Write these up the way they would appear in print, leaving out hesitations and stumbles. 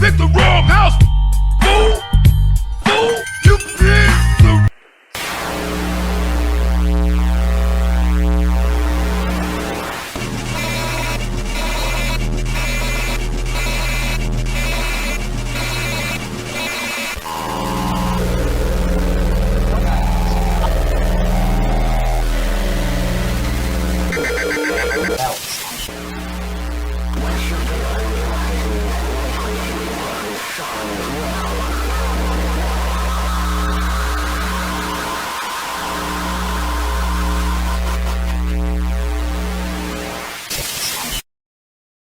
picked the wrong house, fool! Fool! You picked the...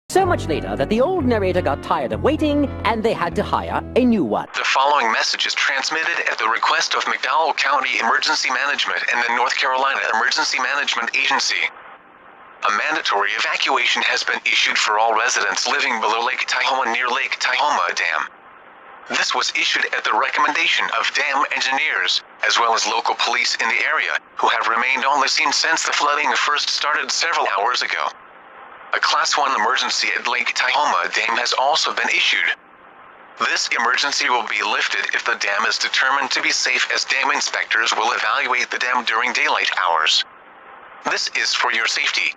So much later that the old narrator got tired of waiting and they had to hire a new one. The following message is transmitted at the request of McDowell County Emergency Management and the North Carolina Emergency Management Agency. A mandatory evacuation has been issued for all residents living below Lake Tyhoma near Lake Tyhoma Dam. This was issued at the recommendation of dam engineers, as well as local police in the area, who have remained on the scene since the flooding first started several hours ago. A Class 1 emergency at Lake Tyhoma Dam has also been issued. This emergency will be lifted if the dam is determined to be safe, as dam inspectors will evaluate the dam during daylight hours. This is for your safety.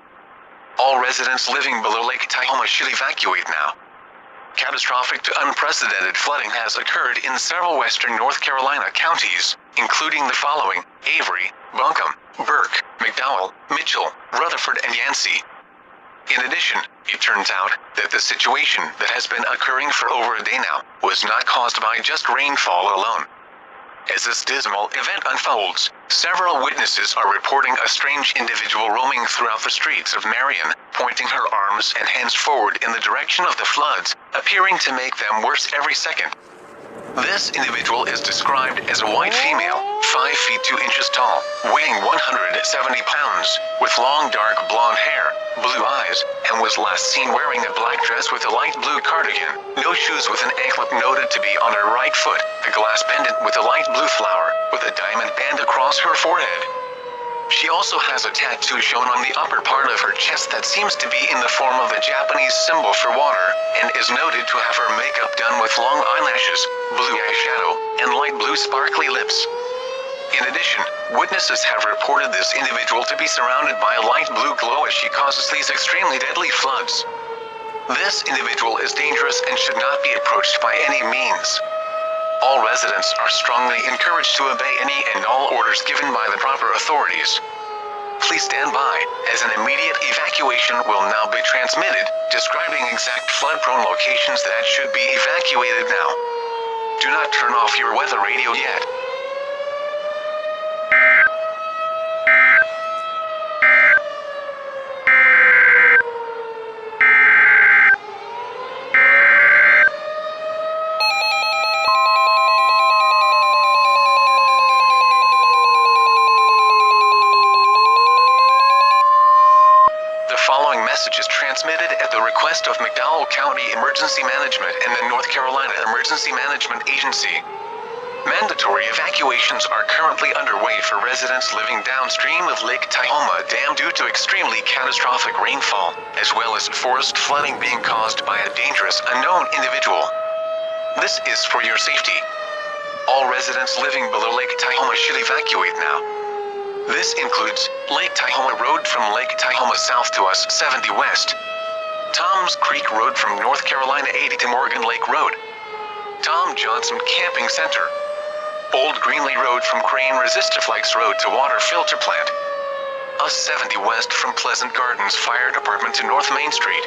All residents living below Lake Tyhoma should evacuate now. Catastrophic to unprecedented flooding has occurred in several western North Carolina counties, including the following: Avery, Buncombe, Burke, McDowell, Mitchell, Rutherford, and Yancey. In addition, it turns out that the situation that has been occurring for over a day now was not caused by just rainfall alone. As this dismal event unfolds, several witnesses are reporting a strange individual roaming throughout the streets of Marion, pointing her arms and hands forward in the direction of the floods, appearing to make them worse every second. This individual is described as a white female, 5 feet 2 inches tall, weighing 170 pounds, with long dark blonde hair, blue eyes, and was last seen wearing a black dress with a light blue cardigan, no shoes, with an anklet noted to be on her right foot, a glass pendant with a light blue flower, with a diamond band across her forehead. She also has a tattoo shown on the upper part of her chest that seems to be in the form of a Japanese symbol for water, and is noted to have her makeup done with long eyelashes, blue eyeshadow, and light blue sparkly lips. In addition, witnesses have reported this individual to be surrounded by a light blue glow as she causes these extremely deadly floods. This individual is dangerous and should not be approached by any means. All residents are strongly encouraged to obey any and all orders given by the proper authorities. Please stand by, as an immediate evacuation will now be transmitted, describing exact flood-prone locations that should be evacuated now. Do not turn off your weather radio yet. Message is transmitted at the request of McDowell County Emergency Management and the North Carolina Emergency Management Agency. Mandatory evacuations are currently underway for residents living downstream of Lake Tyhoma Dam due to extremely catastrophic rainfall, as well as forest flooding being caused by a dangerous unknown individual. This is for your safety. All residents living below Lake Tyhoma should evacuate now. This includes Lake Tyhoma Road from Lake Tyhoma south to us 70 west, Tom's Creek Road from North Carolina 80 to Morgan Lake Road, Tom Johnson Camping Center, Old Greenlee Road from Crane Resistiflex Road to Water Filter Plant, us 70 west from Pleasant Gardens Fire Department to North Main Street.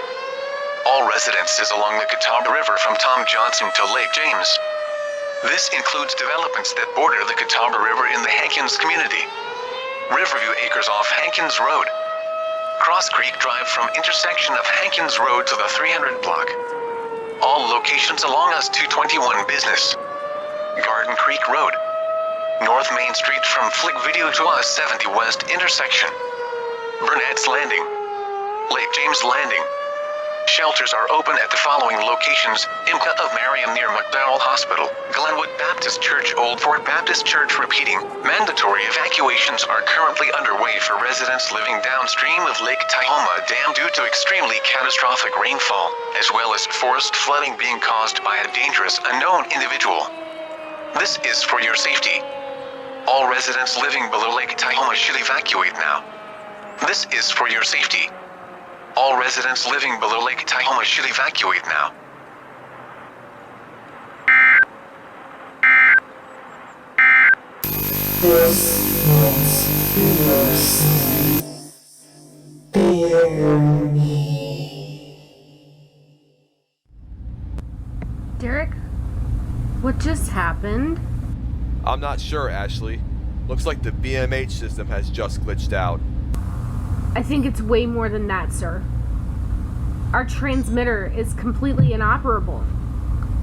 All residences along the Catawba River from Tom Johnson to Lake James. This includes developments that border the Catawba River in the Hankins community. Riverview Acres off Hankins Road. Cross Creek Drive from intersection of Hankins Road to the 300 block. All locations along us 221 Business. Garden Creek Road. North Main Street from Flick Video to us 70 West intersection. Burnett's Landing. Lake James Landing. Shelters are open at the following locations: Imka of Mariam near McDowell Hospital, Glenwood Baptist Church, Old Fort Baptist Church repeating. Mandatory evacuations are currently underway for residents living downstream of Lake Tahoma Dam due to extremely catastrophic rainfall, as well as forest flooding being caused by a dangerous unknown individual. This is for your safety. All residents living below Lake Tahoma should evacuate now. This is for your safety. All residents living below Lake Tahoma should evacuate now. This was Derek, what just happened? I'm not sure, Ashley. Looks like the BMH system has just glitched out. I think it's way more than that, sir. Our transmitter is completely inoperable.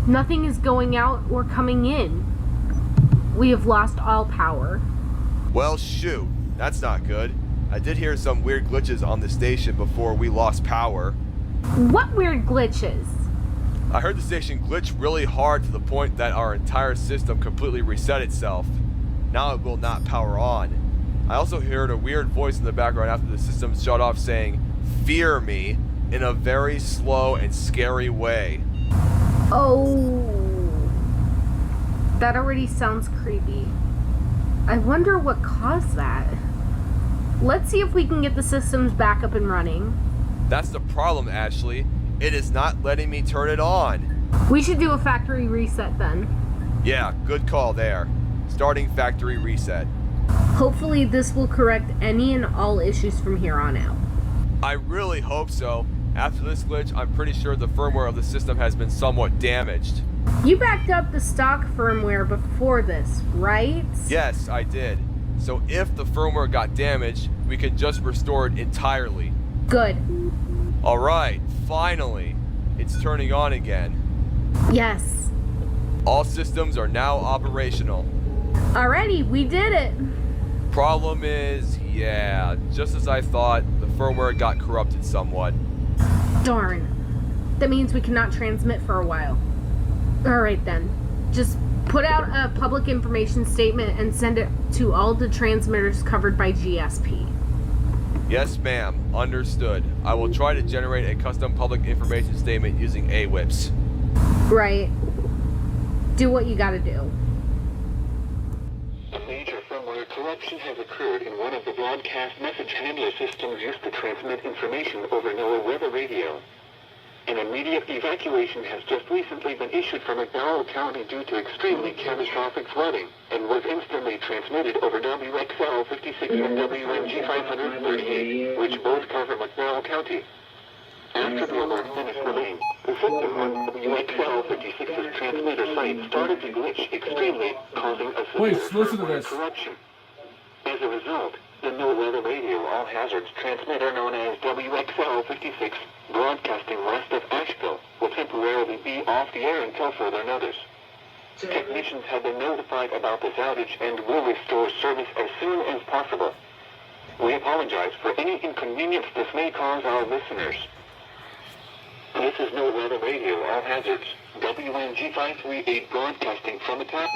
Nothing is going out or coming in. We have lost all power. Well, shoot. That's not good. I did hear some weird glitches on the station before we lost power. What weird glitches? I heard the station glitch really hard to the point that our entire system completely reset itself. Now it will not power on. I also heard a weird voice in the background after the system shut off saying, "Fear me," in a very slow and scary way. Oh, that already sounds creepy. I wonder what caused that. Let's see if we can get the systems back up and running. That's the problem, Ashley. It is not letting me turn it on. We should do a factory reset then. Yeah, good call there. Starting factory reset. Hopefully this will correct any and all issues from here on out. I really hope so. After this glitch, I'm pretty sure the firmware of the system has been somewhat damaged. You backed up the stock firmware before this, right? Yes, I did. So if the firmware got damaged, we can just restore it entirely. Good. Alright, finally. It's turning on again. Yes. All systems are now operational. Alrighty, we did it. Problem is, yeah, just as I thought, the firmware got corrupted somewhat. Darn. That means we cannot transmit for a while. Alright then. Just put out a public information statement and send it to all the transmitters covered by GSP. Yes, ma'am. Understood. I will try to generate a custom public information statement using AWIPS. Right. Do what you gotta do. A major firmware corruption has occurred in one of the broadcast message handler systems used to transmit information over NOAA weather radio. An immediate evacuation has just recently been issued from McDowell County due to extremely catastrophic flooding and was instantly transmitted over WXL 56 and WNG 538, which both cover McDowell County. After the alert finished relaying, the system on WXL 56's transmitter site started to glitch extremely, causing a severe firmware corruption. As a result, the NOAA weather radio all hazards transmitter known as WXL 56, broadcasting west of Asheville, will temporarily be off the air until further notice. Technicians have been notified about this outage and will restore service as soon as possible. We apologize for any inconvenience this may cause our listeners. This is NOAA weather radio, all hazards, WNG 538 broadcasting from the top.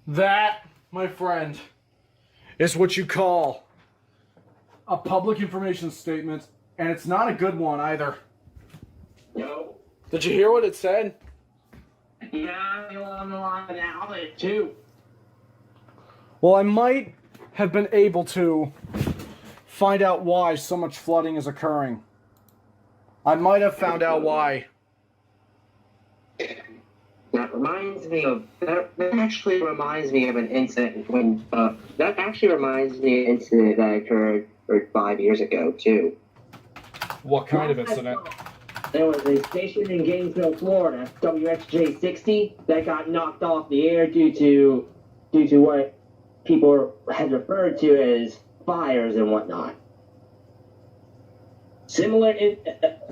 That, my friend, is what you call a public information statement, and it's not a good one either. Yo. Did you hear what it said? Yeah, I'm on an outlet too. Well, I might have been able to find out why so much flooding is occurring. I might have found out why. That actually reminds me of an incident that occurred 5 years ago too. What kind of incident? There was a station in Gainesville, Florida, WXJ 60, that got knocked off the air due to what people had referred to as fires and whatnot.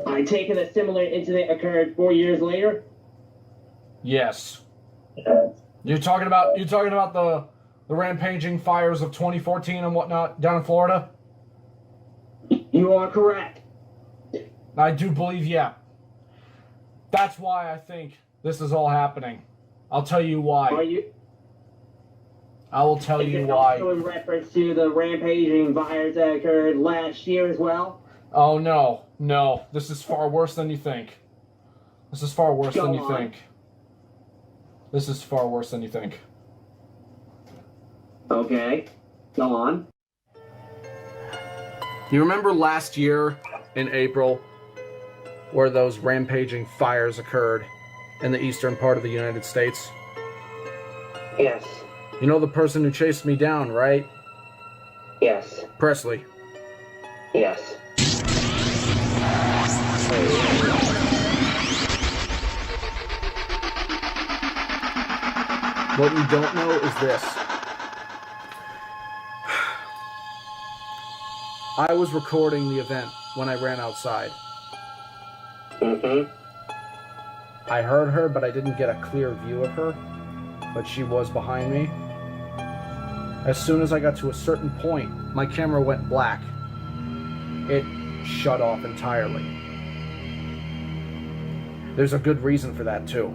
I take it a similar incident occurred 4 years later. Yes. You're talking about the rampaging fires of 2014 and whatnot down in Florida? You are correct. I do believe, yeah. That's why I think this is all happening. I'll tell you why. I will tell you why. Also in reference to the rampaging fires that occurred last year as well? Oh, no. No. This is far worse than you think. This is far worse than you think. This is far worse than you think. Okay. Go on. You remember last year in April where those rampaging fires occurred in the eastern part of the United States? Yes. You know the person who chased me down, right? Yes. Presley. Yes. What you don't know is this. I was recording the event when I ran outside. Mm-hmm. I heard her, but I didn't get a clear view of her. But she was behind me. As soon as I got to a certain point, my camera went black. It shut off entirely. There's a good reason for that, too.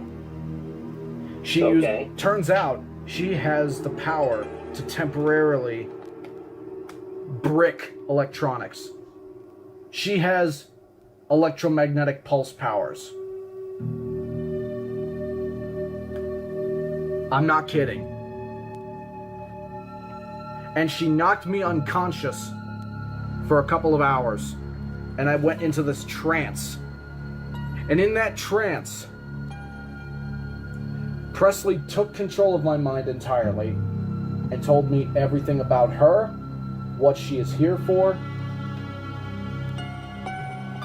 Turns out, she has the power to temporarily brick electronics. She has electromagnetic pulse powers. I'm not kidding. And she knocked me unconscious for a couple of hours, and I went into this trance. And in that trance, Presley took control of my mind entirely and told me everything about her, what she is here for,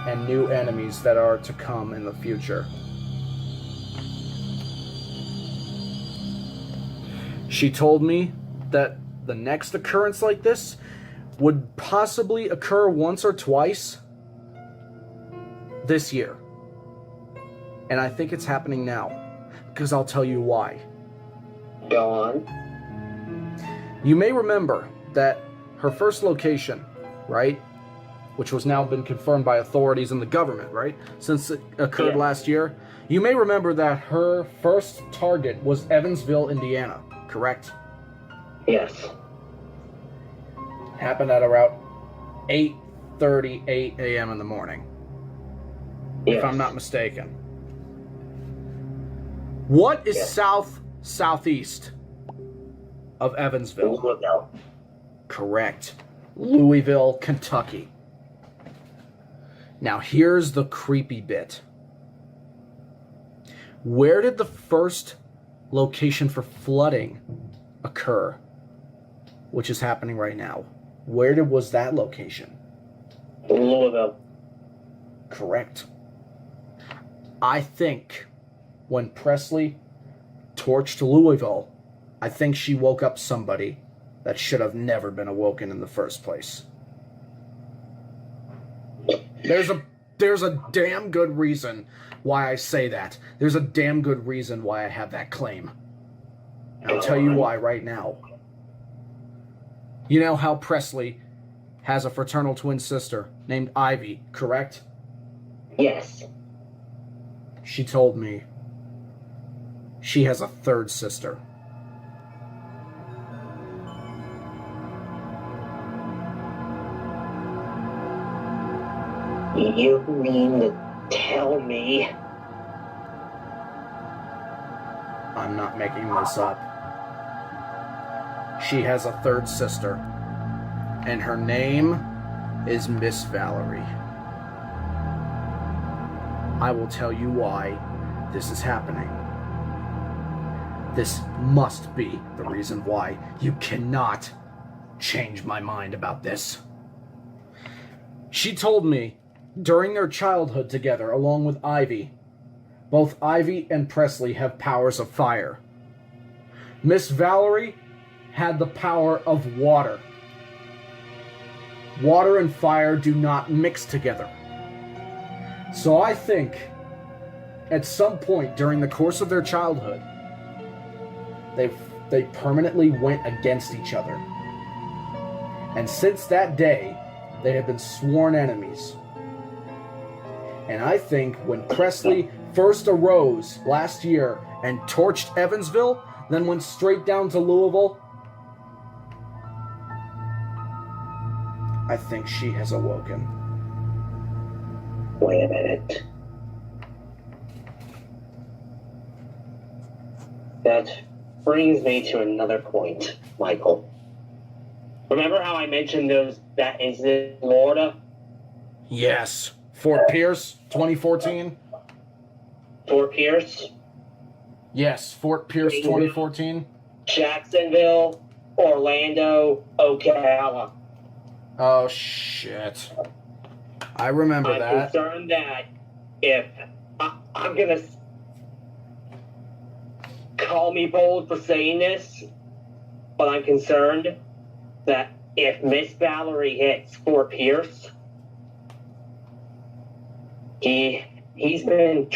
and new enemies that are to come in the future. She told me that the next occurrence like this would possibly occur once or twice this year. And I think it's happening now, because I'll tell you why. Go on. You may remember that her first location, right, which was now been confirmed by authorities and the government, right, since it occurred last year, you may remember that her first target was Evansville, Indiana, correct? Yes. Happened at around 8:38 a.m. in the morning, if I'm not mistaken. What is southeast of Evansville? Louisville. Correct. Louisville, Kentucky. Now here's the creepy bit. Where did the first location for flooding occur, which is happening right now? Where was that location? Louisville. Correct. I think when Presley torched Louisville, I think she woke up somebody that should have never been awoken in the first place. There's a damn good reason why I say that. There's a damn good reason why I have that claim. I'll tell you why right now. You know how Presley has a fraternal twin sister named Ivy, correct? Yes. She told me she has a third sister. You mean to tell me? I'm not making this up. She has a third sister, and her name is Miss Valerie. I will tell you why this is happening. This must be the reason why. You cannot change my mind about this. She told me during their childhood together, along with Ivy, both Ivy and Presley have powers of fire. Miss Valerie had the power of water. Water and fire do not mix together. So I think at some point during the course of their childhood, they permanently went against each other. And since that day, they have been sworn enemies. And I think when Presley first arose last year and torched Evansville, then went straight down to Louisville, I think she has awoken. Wait a minute. That brings me to another point, Michael. Remember how I mentioned that incident in Florida? Yes. Fort Pierce, 2014? Fort Pierce? Yes, Fort Pierce, 2014. Jacksonville, Orlando, Ocala. Oh, shit. I remember I'm that. concerned that if... I'm gonna... Call me bold for saying this, but I'm concerned that if Miss Valerie hits Fort Pierce, he's been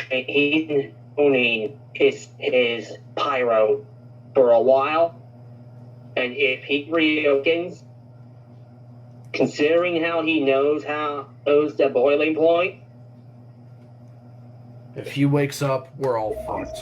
owning his pyro for a while, and if he reopens, considering how he knows the boiling point, if he wakes up, we're all fucked.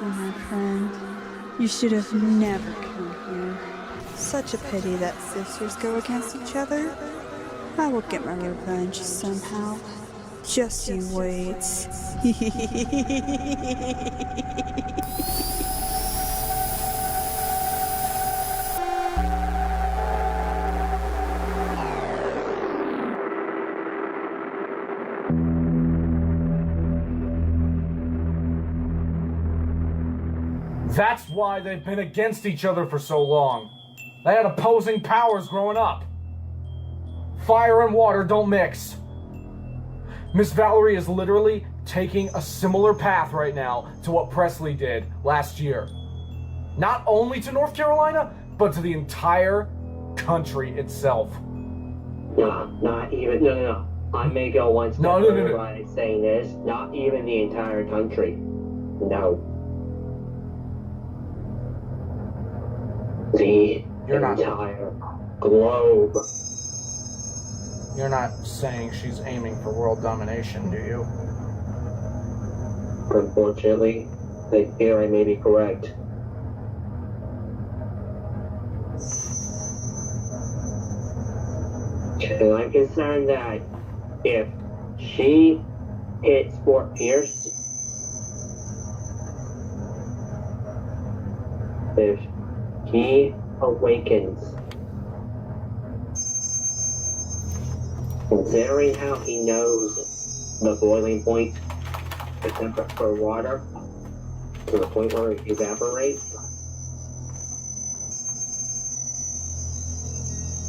My friend, you should have never come here. Such a pity that sisters go against each other. I will get my revenge somehow. Just you wait. That's why they've been against each other for so long. They had opposing powers growing up. Fire and water don't mix. Miss Valerie is literally taking a similar path right now to what Presley did last year. Not only to North Carolina, but to the entire country itself. No, not even. No. I may go one step further by saying this. Not even the entire country. No. The entire globe. You're not saying she's aiming for world domination, do you? Unfortunately, I fear I may be correct. And I'm concerned that if she hits Fort Pierce, if he awakens, considering how he knows the boiling point, the temperature for water, to the point where it evaporates,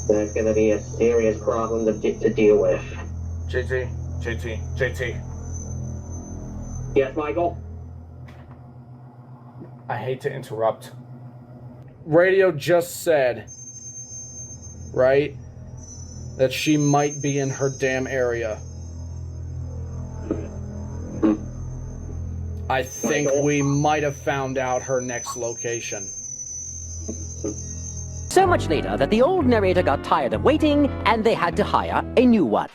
that's going to be a serious problem to deal with. JT. Yes, Michael? I hate to interrupt. Radio just said, right, that she might be in her damn area. I think we might have found out her next location. So much later that the old narrator got tired of waiting, and they had to hire a new one.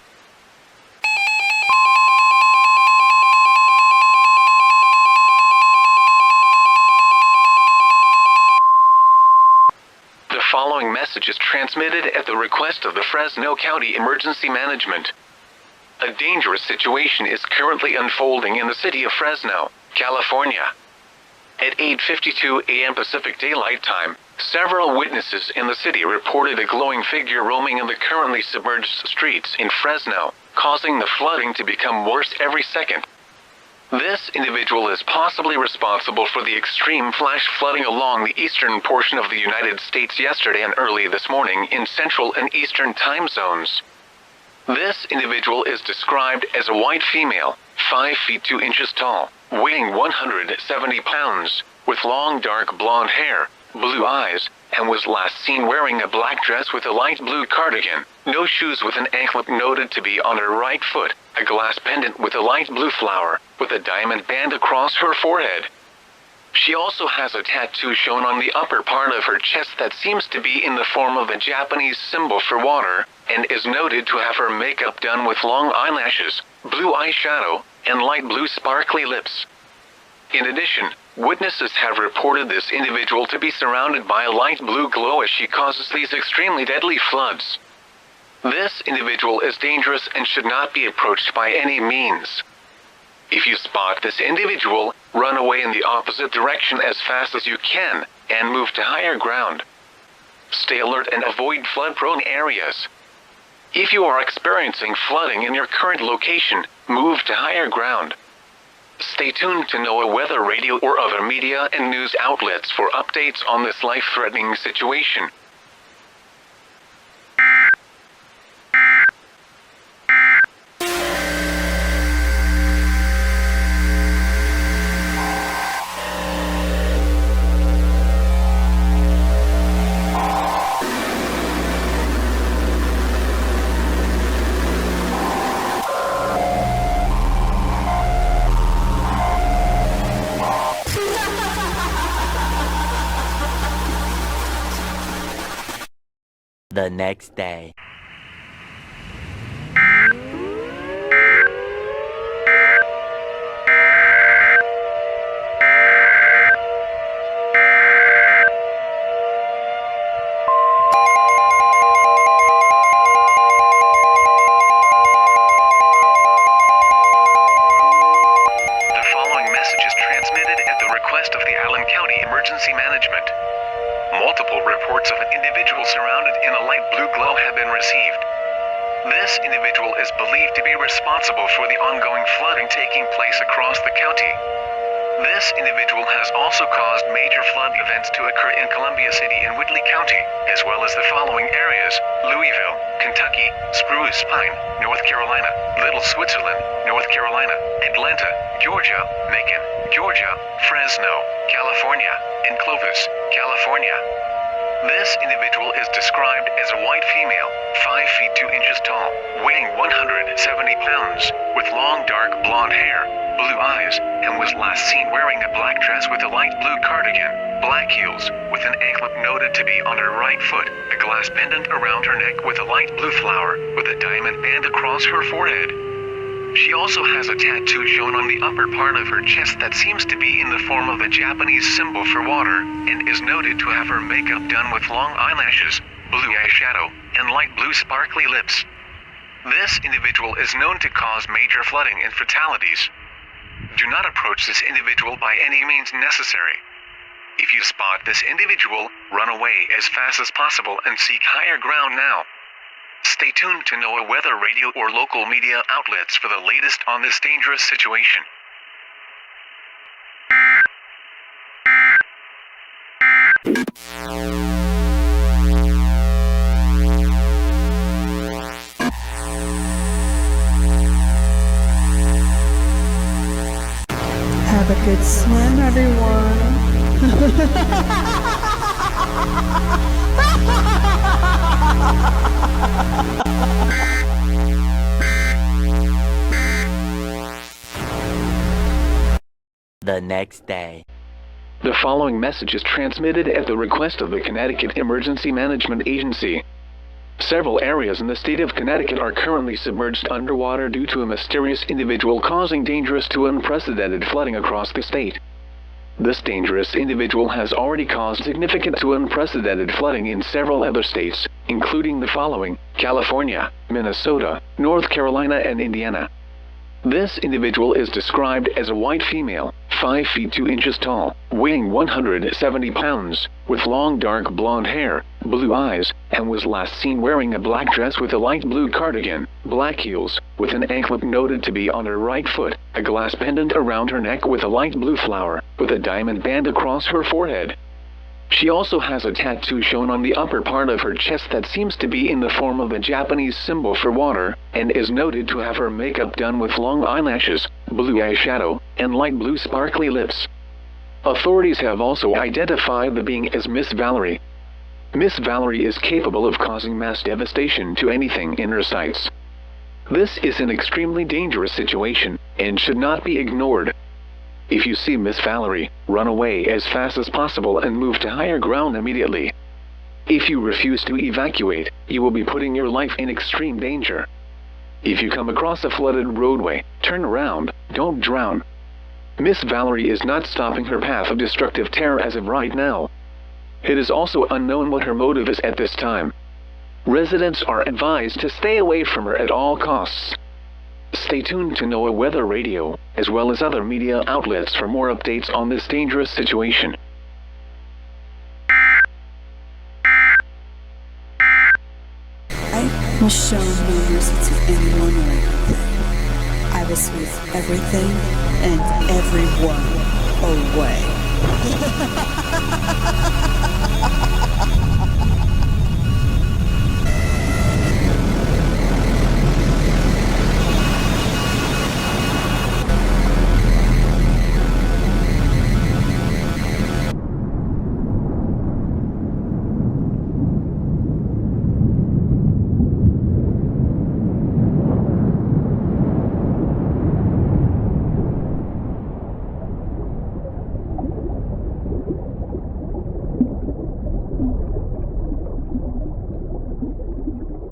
The following message is transmitted at the request of the Fresno County Emergency Management. A dangerous situation is currently unfolding in the city of Fresno, California. At 8:52 a.m. Pacific Daylight Time, several witnesses in the city reported a glowing figure roaming in the currently submerged streets in Fresno, causing the flooding to become worse every second. This individual is possibly responsible for the extreme flash flooding along the eastern portion of the United States yesterday and early this morning in central and eastern time zones. This individual is described as a white female, 5 feet 2 inches tall, weighing 170 pounds, with long dark blonde hair, blue eyes, and was last seen wearing a black dress with a light blue cardigan, no shoes with an anklet noted to be on her right foot, a glass pendant with a light blue flower, with a diamond band across her forehead. She also has a tattoo shown on the upper part of her chest that seems to be in the form of a Japanese symbol for water, and is noted to have her makeup done with long eyelashes, blue eyeshadow, and light blue sparkly lips. In addition, witnesses have reported this individual to be surrounded by a light blue glow as she causes these extremely deadly floods. This individual is dangerous and should not be approached by any means. If you spot this individual, run away in the opposite direction as fast as you can and move to higher ground. Stay alert and avoid flood-prone areas. If you are experiencing flooding in your current location, move to higher ground. Stay tuned to NOAA Weather Radio or other media and news outlets for updates on this life-threatening situation. The next day. Emergency Management. Multiple reports of an individual surrounded in a light blue glow have been received. This individual is believed to be responsible for the ongoing flooding taking place across the county. This individual has also caused major flood events to occur in Columbia City and Whitley County, as well as the following areas: Louisville, Kentucky, Spruce Pine, North Carolina, Little Switzerland, North Carolina, Atlanta, Georgia, Macon, Georgia, Fresno, California, and Clovis, California. This individual is described as a white female, 5 feet 2 inches tall, weighing 170 pounds, with long dark blonde hair, blue eyes, and was last seen wearing a black dress with a light blue cardigan, black heels, with an anklet noted to be on her right foot, a glass pendant around her neck with a light blue flower, with a diamond band across her forehead. She also has a tattoo shown on the upper part of her chest that seems to be in the form of a Japanese symbol for water, and is noted to have her makeup done with long eyelashes, blue eyeshadow, and light blue sparkly lips. This individual is known to cause major flooding and fatalities. Do not approach this individual by any means necessary. If you spot this individual, run away as fast as possible and seek higher ground now. Stay tuned to NOAA Weather Radio or local media outlets for the latest on this dangerous situation. Have a good swim, everyone. The next day. The following message is transmitted at the request of the Connecticut Emergency Management Agency. Several areas in the state of Connecticut are currently submerged underwater due to a mysterious individual causing dangerous to unprecedented flooding across the state. This dangerous individual has already caused significant to unprecedented flooding in several other states, including the following: California, Minnesota, North Carolina, and Indiana. This individual is described as a white female, 5 feet 2 inches tall, weighing 170 pounds, with long dark blonde hair, blue eyes, and was last seen wearing a black dress with a light blue cardigan, black heels, with an anklet noted to be on her right foot, a glass pendant around her neck with a light blue flower, with a diamond band across her forehead. She also has a tattoo shown on the upper part of her chest that seems to be in the form of a Japanese symbol for water, and is noted to have her makeup done with long eyelashes, blue eyeshadow, and light blue sparkly lips. Authorities have also identified the being as Miss Valerie. Miss Valerie is capable of causing mass devastation to anything in her sights. This is an extremely dangerous situation, and should not be ignored. If you see Miss Valerie, run away as fast as possible and move to higher ground immediately. If you refuse to evacuate, you will be putting your life in extreme danger. If you come across a flooded roadway, turn around, don't drown. Miss Valerie is not stopping her path of destructive terror as of right now. It is also unknown what her motive is at this time. Residents are advised to stay away from her at all costs. Stay tuned to NOAA Weather Radio, as well as other media outlets for more updates on this dangerous situation. I will show no mercy to anyone or anything. I will sweep everything and everyone away.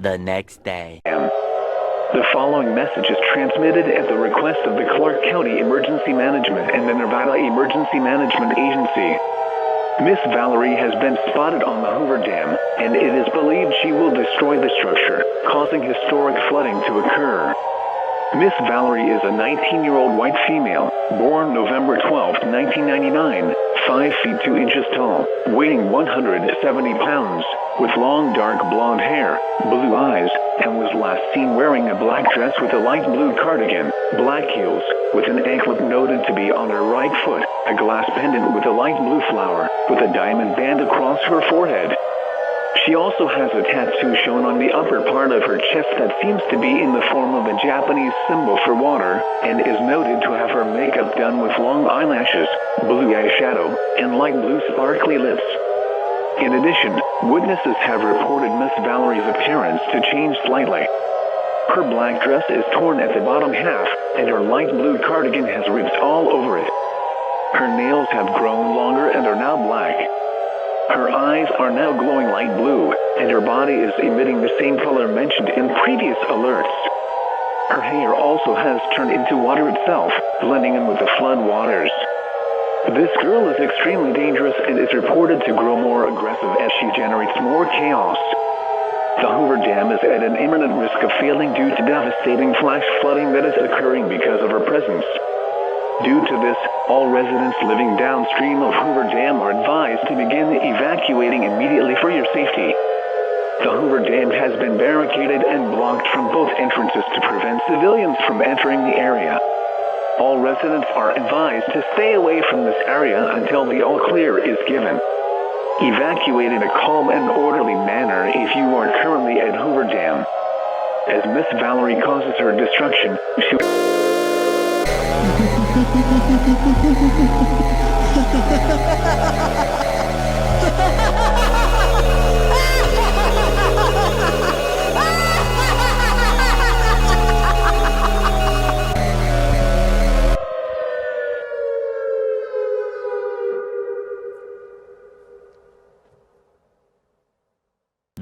The next day. The following message is transmitted at the request of the Clark County Emergency Management and the Nevada Emergency Management Agency. Miss Valerie has been spotted on the Hoover Dam, and it is believed she will destroy the structure, causing historic flooding to occur. Miss Valerie is a 19-year-old white female, born November 12, 1999, 5 feet 2 inches tall, weighing 170 pounds, with long dark blonde hair, blue eyes, and was last seen wearing a black dress with a light blue cardigan, black heels, with an anklet noted to be on her right foot, a glass pendant with a light blue flower, with a diamond band across her forehead. She also has a tattoo shown on the upper part of her chest that seems to be in the form of a Japanese symbol for water, and is noted to have her makeup done with long eyelashes, blue eyeshadow, and light blue sparkly lips. In addition, witnesses have reported Miss Valerie's appearance to change slightly. Her black dress is torn at the bottom half, and her light blue cardigan has rips all over it. Her nails have grown longer and are now black. Her eyes are now glowing light blue, and her body is emitting the same color mentioned in previous alerts. Her hair also has turned into water itself, blending in with the flood waters. This girl is extremely dangerous and is reported to grow more aggressive as she generates more chaos. The Hoover Dam is at an imminent risk of failing due to devastating flash flooding that is occurring because of her presence. Due to this, all residents living downstream of Hoover Dam are advised to begin evacuating immediately for your safety. The Hoover Dam has been barricaded and blocked from both entrances to prevent civilians from entering the area. All residents are advised to stay away from this area until the all-clear is given. Evacuate in a calm and orderly manner if you are currently at Hoover Dam. As Miss Valerie causes her destruction, she...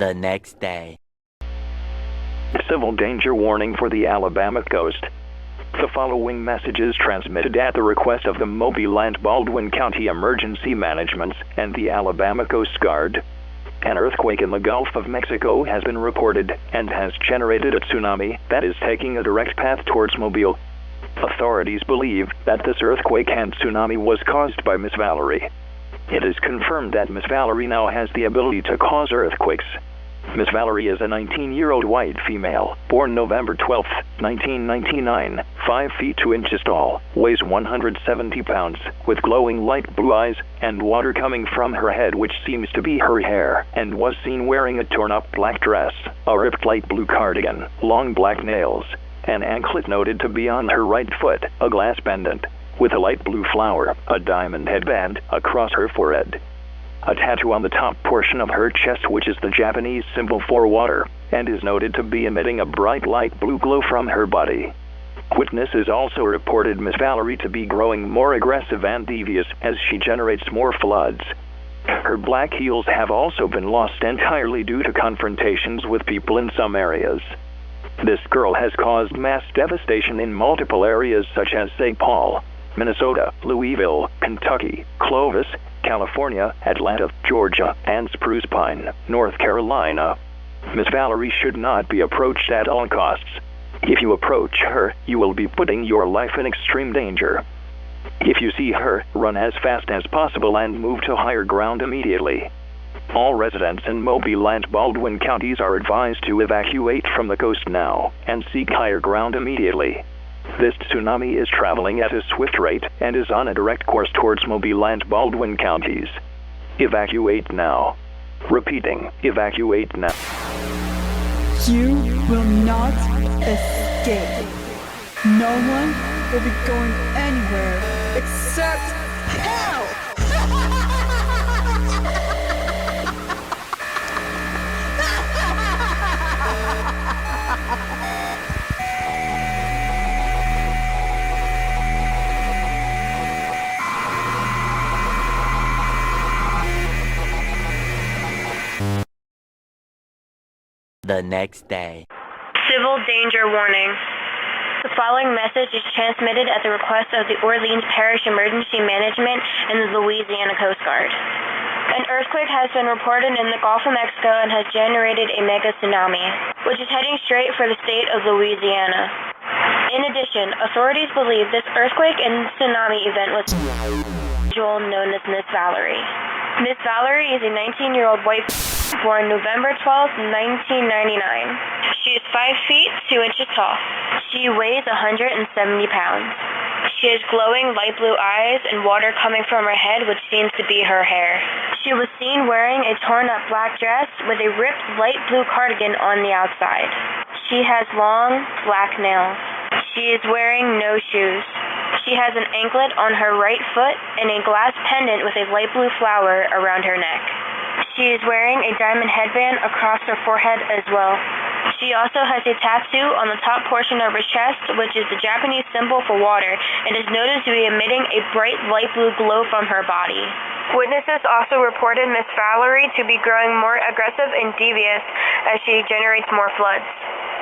The next day. Civil danger warning for the Alabama coast. The following message is transmitted at the request of the Mobile and Baldwin County Emergency Management and the Alabama Coast Guard. An earthquake in the Gulf of Mexico has been reported and has generated a tsunami that is taking a direct path towards Mobile. Authorities believe that this earthquake and tsunami was caused by Miss Valerie. It is confirmed that Miss Valerie now has the ability to cause earthquakes. Miss Valerie is a 19-year-old white female, born November 12, 1999, 5 feet 2 inches tall, weighs 170 pounds, with glowing light blue eyes, and water coming from her head which seems to be her hair, and was seen wearing a torn-up black dress, a ripped light blue cardigan, long black nails, an anklet noted to be on her right foot, a glass pendant, with a light blue flower, a diamond headband, across her forehead. A tattoo on the top portion of her chest which is the Japanese symbol for water, and is noted to be emitting a bright light blue glow from her body. Witnesses also reported Miss Valerie to be growing more aggressive and devious as she generates more floods. Her black heels have also been lost entirely due to confrontations with people in some areas. This girl has caused mass devastation in multiple areas such as St. Paul, Minnesota, Louisville, Kentucky, Clovis, California, Atlanta, Georgia, and Spruce Pine, North Carolina. Miss Valerie should not be approached at all costs. If you approach her, you will be putting your life in extreme danger. If you see her, run as fast as possible and move to higher ground immediately. All residents in Mobile and Baldwin counties are advised to evacuate from the coast now and seek higher ground immediately. This tsunami is traveling at a swift rate and is on a direct course towards Mobile and Baldwin counties. Evacuate now. Repeating, evacuate now. You will not escape. No one will be going anywhere except hell! The next day. Civil danger warning. The following message is transmitted at the request of the Orleans Parish Emergency Management and the Louisiana Coast Guard. An earthquake has been reported in the Gulf of Mexico and has generated a mega tsunami, which is heading straight for the state of Louisiana. In addition, authorities believe this earthquake and tsunami event was known as Miss Valerie. Miss Valerie is a 19-year-old white born November 12, 1999. She is 5 feet 2 inches tall. She weighs 170 pounds. She has glowing light blue eyes and water coming from her head, which seems to be her hair. She was seen wearing a torn-up black dress with a ripped light blue cardigan on the outside. She has long black nails. She is wearing no shoes. She has an anklet on her right foot and a glass pendant with a light blue flower around her neck. She is wearing a diamond headband across her forehead as well. She also has a tattoo on the top portion of her chest, which is the Japanese symbol for water, and is noted to be emitting a bright light blue glow from her body. Witnesses also reported Miss Valerie to be growing more aggressive and devious as she generates more floods.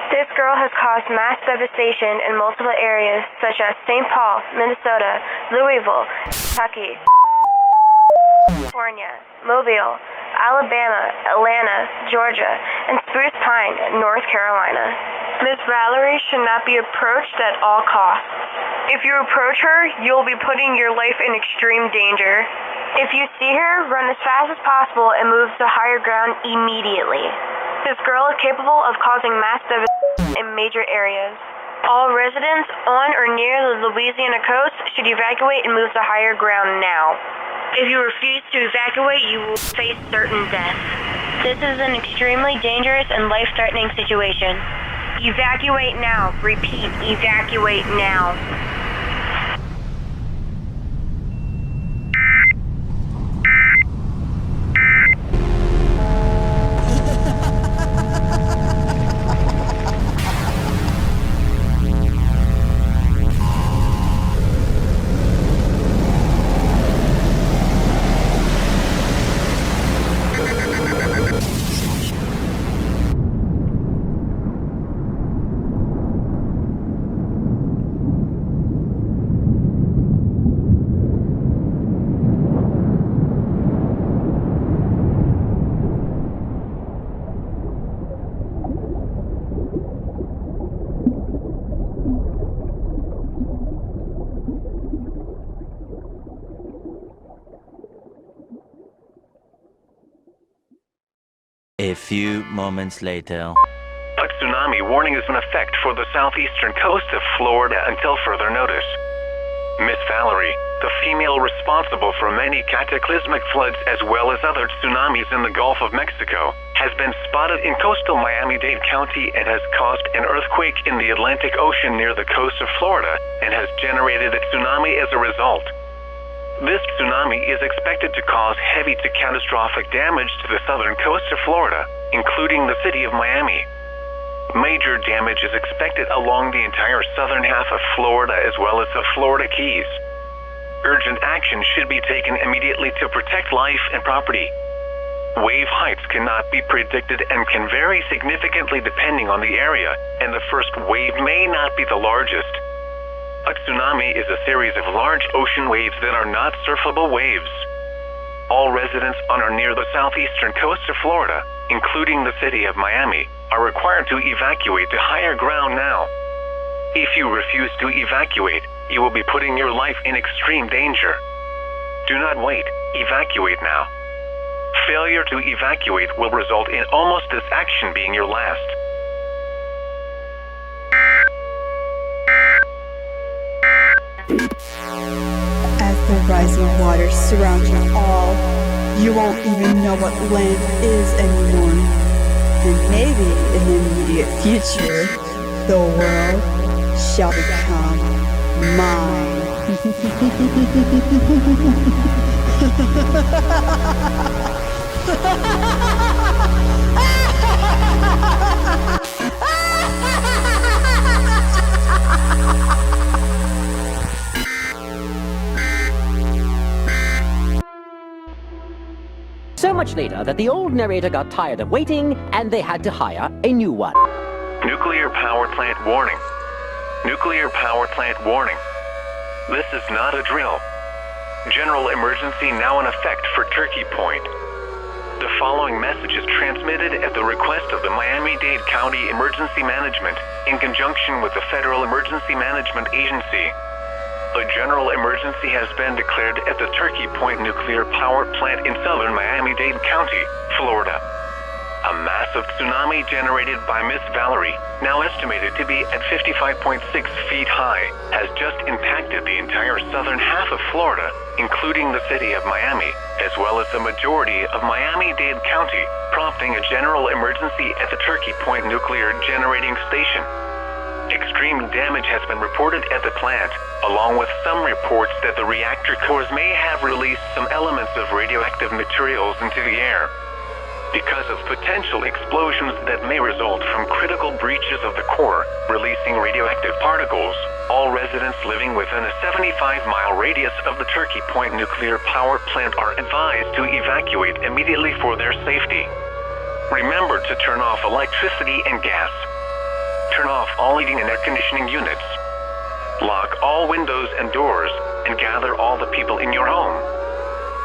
This girl has caused mass devastation in multiple areas such as St. Paul, Minnesota, Louisville, Kentucky, California, Mobile, Alabama, Atlanta, Georgia, and Spruce Pine, North Carolina. Miss Valerie should not be approached at all costs. If you approach her, you'll be putting your life in extreme danger. If you see her, run as fast as possible and move to higher ground immediately. This girl is capable of causing mass devastation in major areas. All residents on or near the Louisiana coast should evacuate and move to higher ground now. If you refuse to evacuate, you will face certain death. This is an extremely dangerous and life-threatening situation. Evacuate now. Repeat, evacuate now. few moments later. A tsunami warning is in effect for the southeastern coast of Florida until further notice. Miss Valerie, the female responsible for many cataclysmic floods as well as other tsunamis in the Gulf of Mexico, has been spotted in coastal Miami-Dade County and has caused an earthquake in the Atlantic Ocean near the coast of Florida and has generated a tsunami as a result. This tsunami is expected to cause heavy to catastrophic damage to the southern coast of Florida, including the city of Miami. Major damage is expected along the entire southern half of Florida as well as the Florida Keys. Urgent action should be taken immediately to protect life and property. Wave heights cannot be predicted and can vary significantly depending on the area, and the first wave may not be the largest. A tsunami is a series of large ocean waves that are not surfable waves. All residents on or near the southeastern coast of Florida, including the city of Miami, are required to evacuate to higher ground now. If you refuse to evacuate, you will be putting your life in extreme danger. Do not wait. Evacuate now. Failure to evacuate will result in almost this action being your last. As the rising waters surround you all, you won't even know what land is anymore. And maybe in the immediate future, the world shall become mine. So much later that the old narrator got tired of waiting and they had to hire a new one. Nuclear power plant warning. Nuclear power plant warning. This is not a drill. General emergency now in effect for Turkey Point. The following message is transmitted at the request of the Miami-Dade County Emergency Management in conjunction with the Federal Emergency Management Agency. A general emergency has been declared at the Turkey Point nuclear power plant in southern Miami-Dade County, Florida. A massive tsunami generated by Miss Valerie, now estimated to be at 55.6 feet high, has just impacted the entire southern half of Florida, including the city of Miami, as well as the majority of Miami-Dade County, prompting a general emergency at the Turkey Point nuclear generating station. Extreme damage has been reported at the plant, along with some reports that the reactor cores may have released some elements of radioactive materials into the air. Because of potential explosions that may result from critical breaches of the core, releasing radioactive particles, all residents living within a 75-mile radius of the Turkey Point nuclear power plant are advised to evacuate immediately for their safety. Remember to turn off electricity and gas. Turn off all heating and air conditioning units. Lock all windows and doors and gather all the people in your home.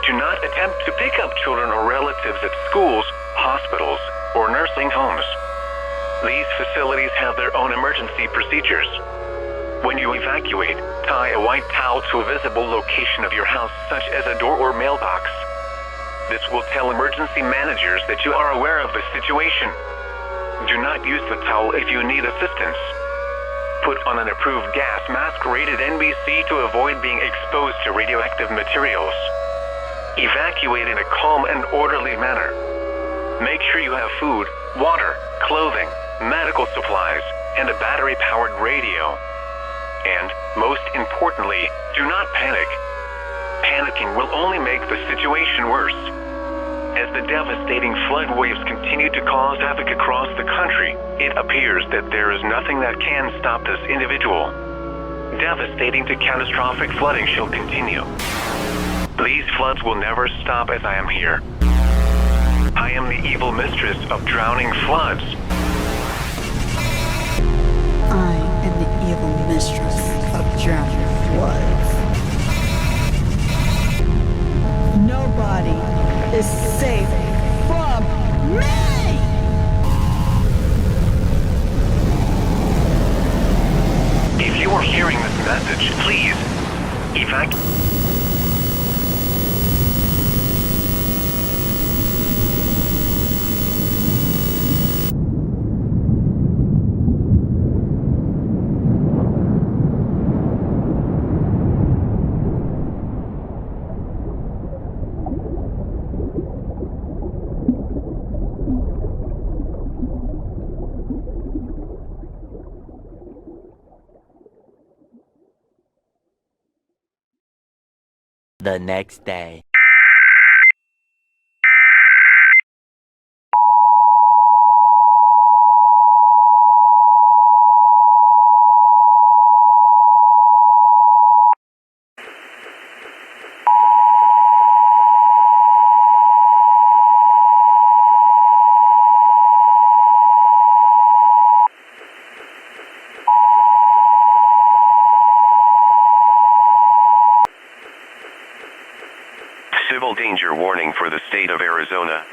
Do not attempt to pick up children or relatives at schools, hospitals, or nursing homes. These facilities have their own emergency procedures. When you evacuate, tie a white towel to a visible location of your house, such as a door or mailbox. This will tell emergency managers that you are aware of the situation. Do not use the towel if you need assistance. Put on an approved gas mask rated NBC to avoid being exposed to radioactive materials. Evacuate in a calm and orderly manner. Make sure you have food, water, clothing, medical supplies, and a battery-powered radio. And, most importantly, do not panic. Panicking will only make the situation worse. As the devastating flood waves continue to cause havoc across the country, it appears that there is nothing that can stop this individual. Devastating to catastrophic flooding shall continue. These floods will never stop as I am here. I am the evil mistress of drowning floods. I am the evil mistress of drowning floods. Nobody is safe from me! If you are hearing this message, please evacuate. The next day. Civil danger warning for the state of Arizona.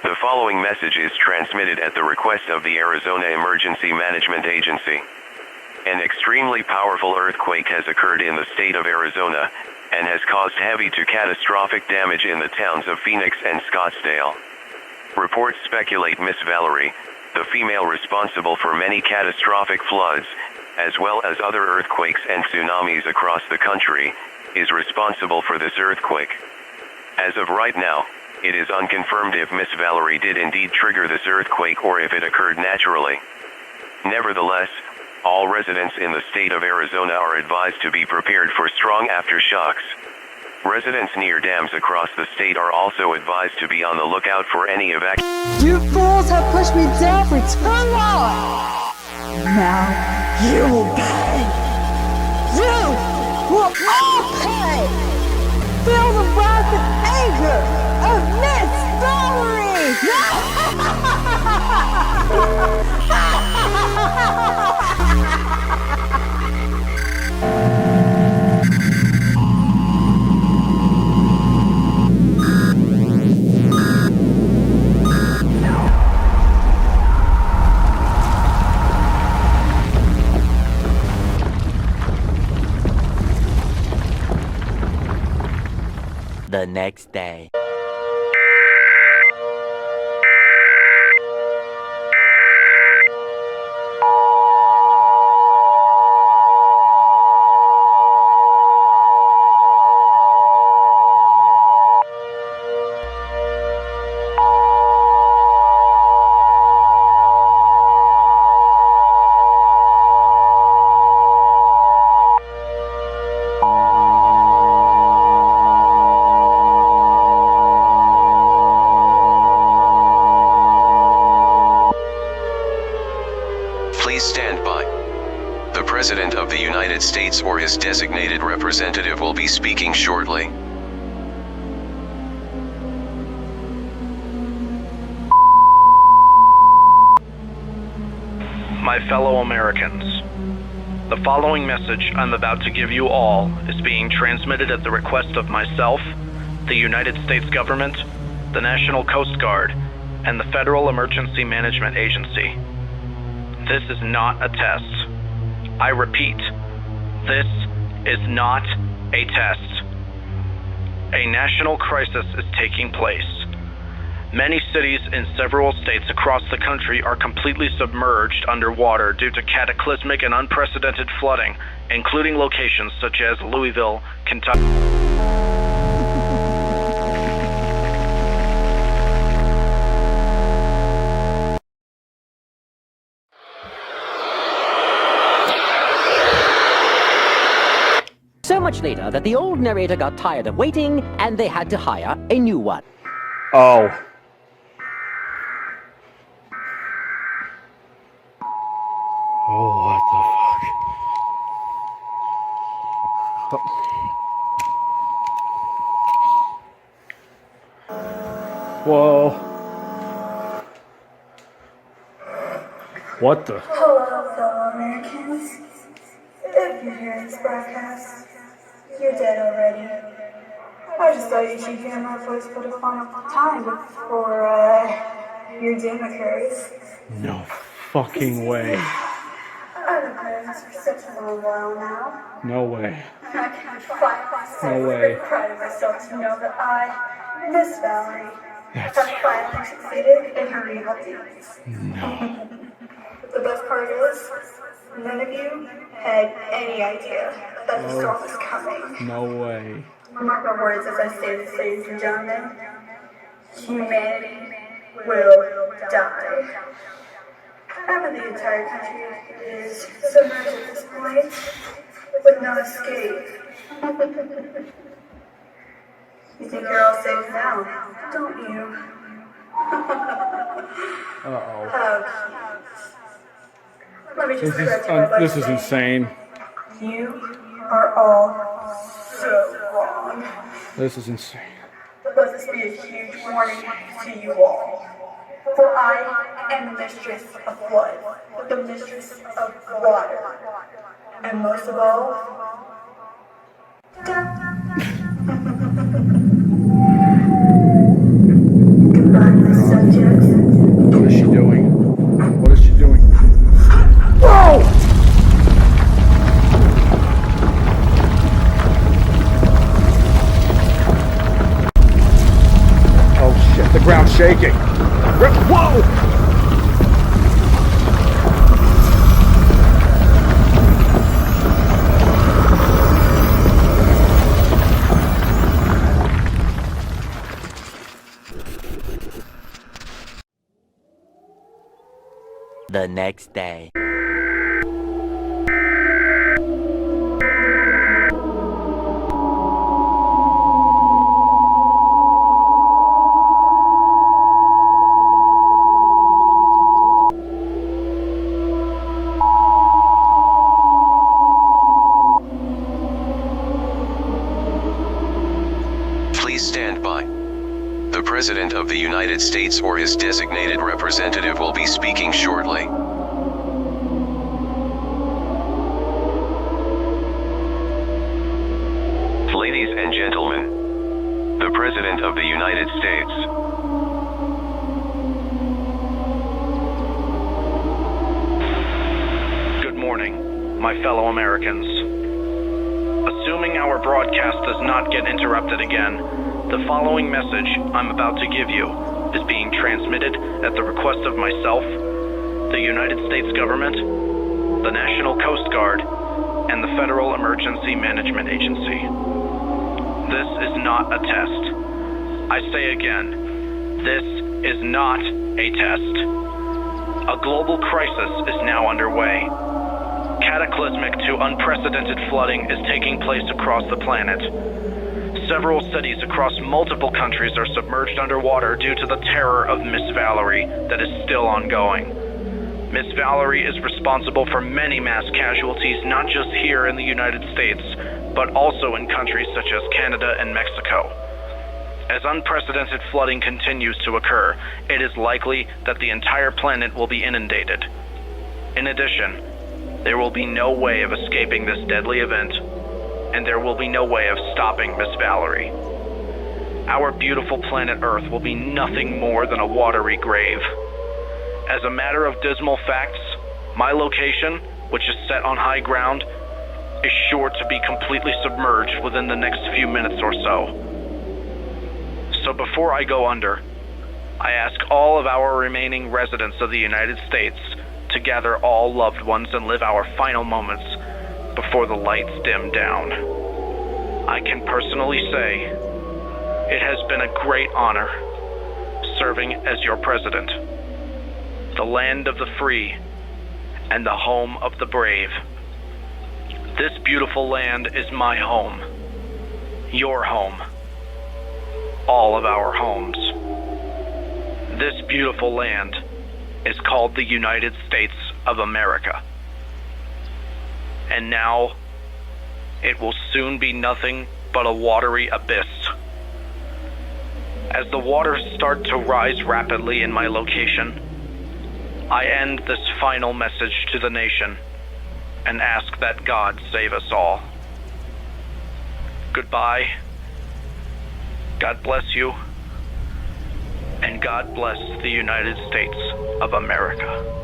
The following message is transmitted at the request of the Arizona Emergency Management Agency. An extremely powerful earthquake has occurred in the state of Arizona and has caused heavy to catastrophic damage in the towns of Phoenix and Scottsdale. Reports speculate Miss Valerie, the female responsible for many catastrophic floods, as well as other earthquakes and tsunamis across the country, is responsible for this earthquake. As of right now, it is unconfirmed if Miss Valerie did indeed trigger this earthquake or if it occurred naturally. Nevertheless, all residents in the state of Arizona are advised to be prepared for strong aftershocks. Residents near dams across the state are also advised to be on the lookout for any evacuation. You fools have pushed me down for too long! Now you will pay! You will all pay! Feel the wrath and anger of Miss The next day. Please stand by. The President of the United States or his designated representative will be speaking shortly. My fellow Americans, the following message I'm about to give you all is being transmitted at the request of myself, the United States government, the National Coast Guard, and the Federal Emergency Management Agency. This is not a test. I repeat, this is not a test. A national crisis is taking place. Many cities in several states across the country are completely submerged underwater due to cataclysmic and unprecedented flooding, including locations such as Louisville, Kentucky. So much later that the old narrator got tired of waiting and they had to hire a new one. Oh. Oh, what the fuck? Whoa. What the? Hello, fellow Americans. If you're hearing this broadcast, you're dead already. I just thought you should hear my voice for the final time before, your doom occurs. No fucking way. I've been planning this for such a long while now. No way. I can't finally say No with way. great pride of myself to know that I, Miss Valerie, That's have finally succeeded in her evil deeds. No. The best part is, none of you had any idea that the storm was coming. No way. Mark my words as I say this, ladies and gentlemen. Humanity will die. Half of the entire country is submerged at this point, with no escape. You think you're all safe now, don't you? Uh-oh. How cute. Let me just correct you, my buddy. This is insane. You are all so wrong. This is insane. Let this be a huge warning to you all. For I am the mistress of blood, the mistress of water, and most of all, death. Goodbye, my subjects. What is she doing? What is she doing? Whoa! Oh shit, the ground's shaking. Whoa! The next day. Please stand by. The President of the United States or his designated representative will be speaking shortly. Ladies and gentlemen, the President of the United States. Good morning, my fellow Americans. Assuming our broadcast does not get interrupted again, the following message I'm about to give you is being transmitted at the request of myself, the United States government, the National Coast Guard, and the Federal Emergency Management Agency. This is not a test. I say again, this is not a test. A global crisis is now underway. Cataclysmic to unprecedented flooding is taking place across the planet. Several cities across multiple countries are submerged underwater due to the terror of Miss Valerie that is still ongoing. Miss Valerie is responsible for many mass casualties, not just here in the United States, but also in countries such as Canada and Mexico. As unprecedented flooding continues to occur, it is likely that the entire planet will be inundated. In addition, there will be no way of escaping this deadly event, and there will be no way of stopping Miss Valerie. Our beautiful planet Earth will be nothing more than a watery grave. As a matter of dismal facts, my location, which is set on high ground, is sure to be completely submerged within the next few minutes or so. So before I go under, I ask all of our remaining residents of the United States to gather all loved ones and live our final moments before the lights dim down. I can personally say it has been a great honor serving as your president, the land of the free and the home of the brave. This beautiful land is my home, your home, all of our homes. This beautiful land is called the United States of America. And now, it will soon be nothing but a watery abyss. As the waters start to rise rapidly in my location, I end this final message to the nation and ask that God save us all. Goodbye. God bless you. And God bless the United States of America.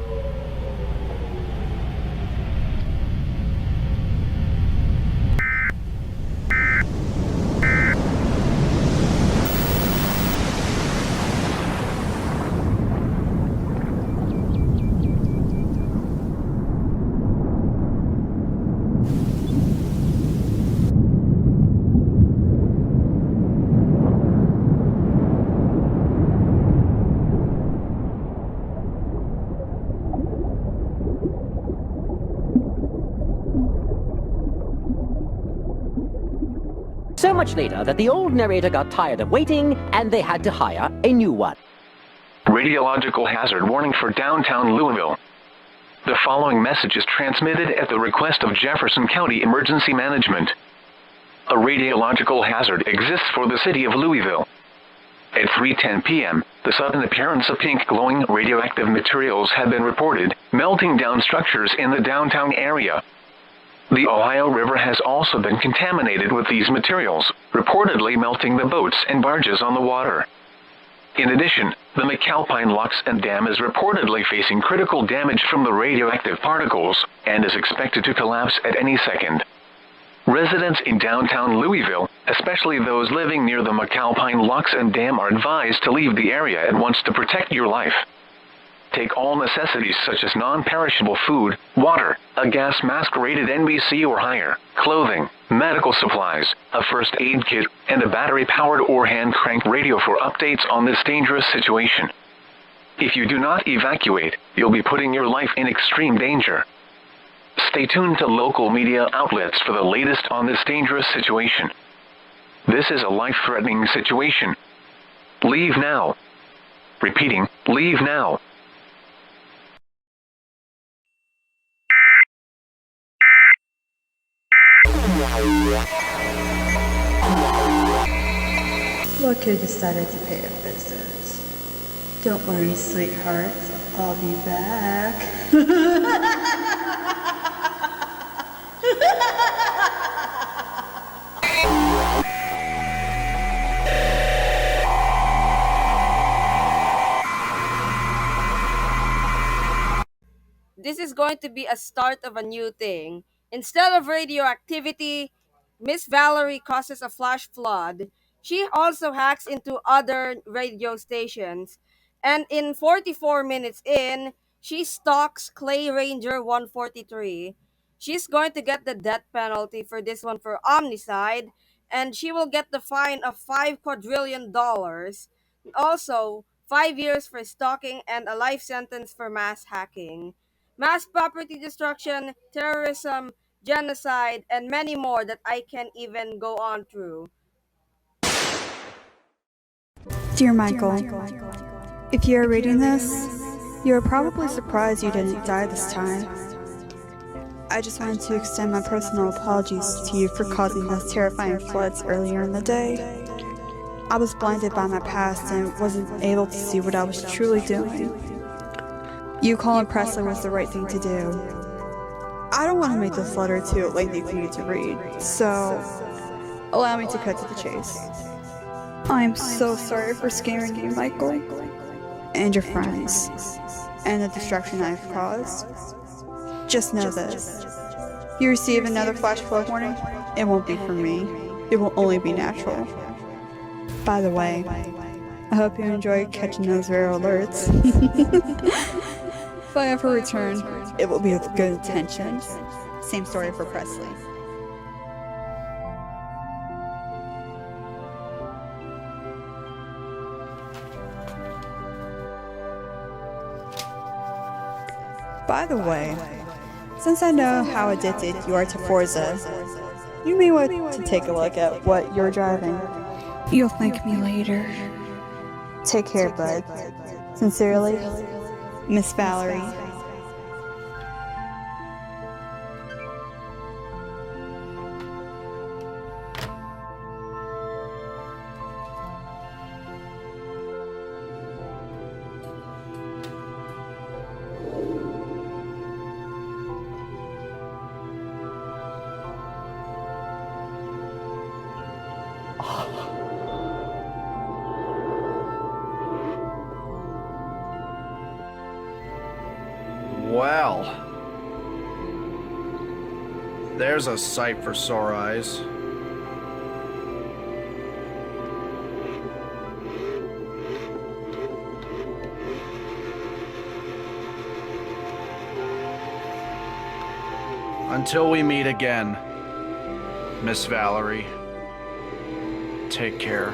So much later that the old narrator got tired of waiting and they had to hire a new one. Radiological hazard warning for downtown Louisville. The following message is transmitted at the request of Jefferson County Emergency Management. A radiological hazard exists for the city of Louisville. At 3:10 p.m., the sudden appearance of pink glowing radioactive materials had been reported, melting down structures in the downtown area. The Ohio River has also been contaminated with these materials, reportedly melting the boats and barges on the water. In addition, the McAlpine Locks and Dam is reportedly facing critical damage from the radioactive particles and is expected to collapse at any second. Residents in downtown Louisville, especially those living near the McAlpine Locks and Dam, are advised to leave the area at once to protect your life. Take all necessities such as non-perishable food, water, a gas mask rated NBC or higher, clothing, medical supplies, a first aid kit, and a battery-powered or hand-cranked radio for updates on this dangerous situation. If you do not evacuate, you'll be putting your life in extreme danger. Stay tuned to local media outlets for the latest on this dangerous situation. This is a life-threatening situation. Leave now. Repeating, leave now. Look who decided to pay a visit. Don't worry, sweetheart. I'll be back. This is going to be a start of a new thing. Instead of radioactivity, Miss Valerie causes a flash flood. She also hacks into other radio stations. And in 44 minutes in, she stalks Clay Ranger 143. She's going to get the death penalty for this one for omnicide, and she will get the fine of $5 quadrillion. Also, 5 years for stalking and a life sentence for mass hacking. Mass property destruction, terrorism, genocide, and many more that I can't even go on through. Dear Michael, if you are reading this, you are probably surprised you didn't die this time. I just wanted to extend my personal apologies to you for causing those terrifying floods earlier in the day. I was blinded by my past and wasn't able to see what I was truly doing. You calling Presley was the right thing to do. I don't want to make this letter too lengthy for you to read, so allow me to cut to the chase. I am so sorry for scaring you, Michael, and your friends, and the destruction I've caused. Just know this. You receive another flash flood warning, it won't be from me. It will only be natural. By the way, I hope you enjoy catching those rare alerts. If I ever return, it will be with good intentions. Same story for Presley. By the way, since I know how addicted you are to Forza, you may want to take a look at what you're driving. You'll thank me later. Take care, bud. Sincerely, Miss Valerie. Well, there's a sight for sore eyes. Until we meet again, Miss Valerie, take care.